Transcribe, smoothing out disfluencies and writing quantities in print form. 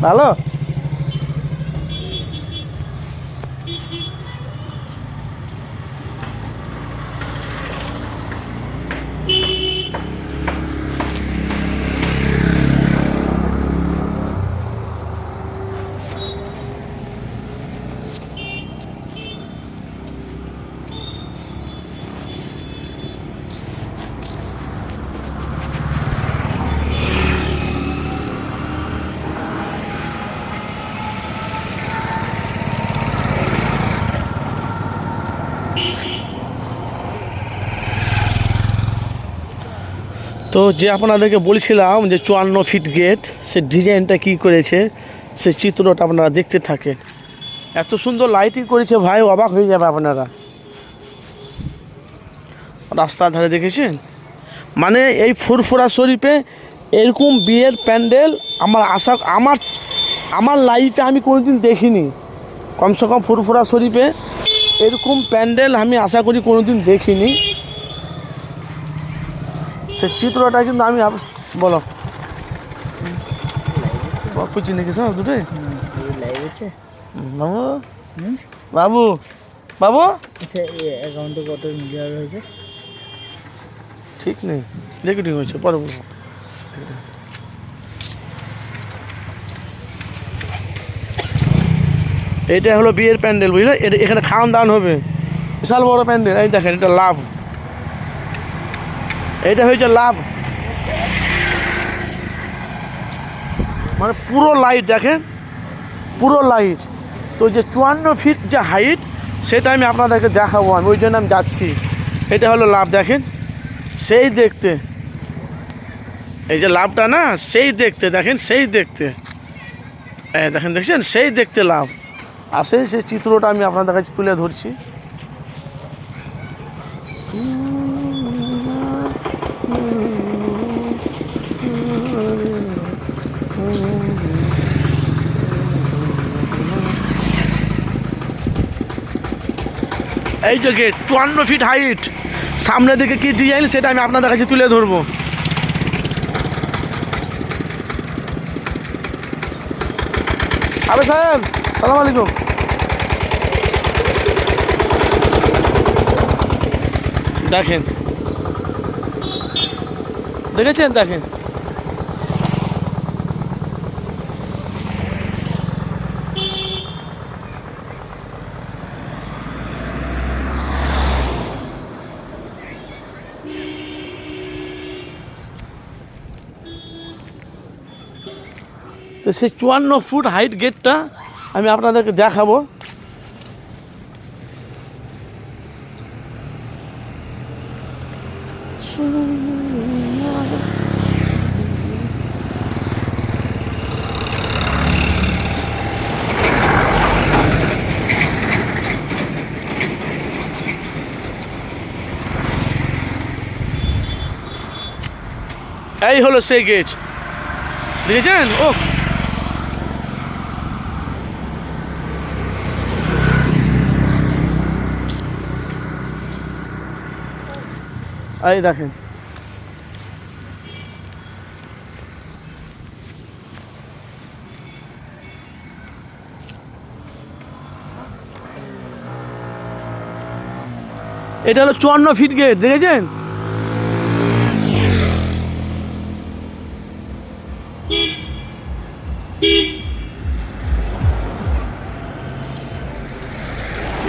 ভালো। তো যে আপনাদেরকে বলছিলাম যে 54 ফিট গেট, সে ডিজাইনটা কি করেছে, সে চিত্রটা আপনারা দেখতে থাকেন। এত সুন্দর লাইটিং করেছে ভাই, অবাক হয়ে যাবে আপনারা। রাস্তার ধারে দেখেছেন, মানে এই ফুরফুরা শরীফে এরকম বিয়ের প্যান্ডেল আমার লাইফে আমি কোনোদিন দেখিনি। কমসে কম ফুরফুরা শরীফে এরকম প্যান্ডেল আমি আশা করি কোনোদিন দেখিনি। সে চিত্রটা কিন্তু আমি বলো খুঁজি নাকি স্যার দুটোই বাবু বাবু বাবু আচ্ছা অ্যাকাউন্টে কত মিলিয়ার হয়েছে ঠিক নেই, রেকর্ডিং হয়েছে পরে বলবো। এইটা হলো বিয়ের প্যান্ডেল, বুঝলে? এখানে খাওয়ান দাওয়ান হবে, বিশাল বড় প্যান্ডেল। এই দেখেন, এটা লাভ, এইটা হয়েছে লাভ, মানে পুরো লাইট দেখেন, পুরো লাইট। তো যে 54 ফিট যে হাইট, সেটা আমি আপনাদেরকে দেখাবো, আমি ওই জন্য আমি যাচ্ছি। এটা হলো লাভ, দেখেন সেই দেখতে, এই যে লাভটা না, সেই দেখতে দেখেন, সেই দেখতে দেখেন, দেখছেন সেই দেখতে লাভ। আসে সেই চিত্রটা আমি আপনাদের কাছে তুলে ধরছি। এই যে গেট 54 ফিট হাইট, সামনের দিকে কি ডিজাইন সেটা আমি আপনাদের কাছে তুলে ধরবো। আবে সাহেব, সালাম আলাইকুম। দেখেন, দেখেছেন, দেখেন তো সেই 54 ফুট হাইট গেটটা আমি আপনাদেরকে দেখাবো। এই হলো সেই গেট, দেখেছেন? ও এই দেখেন, এটা হলো 54 ফিট গেট, দেখেছেন?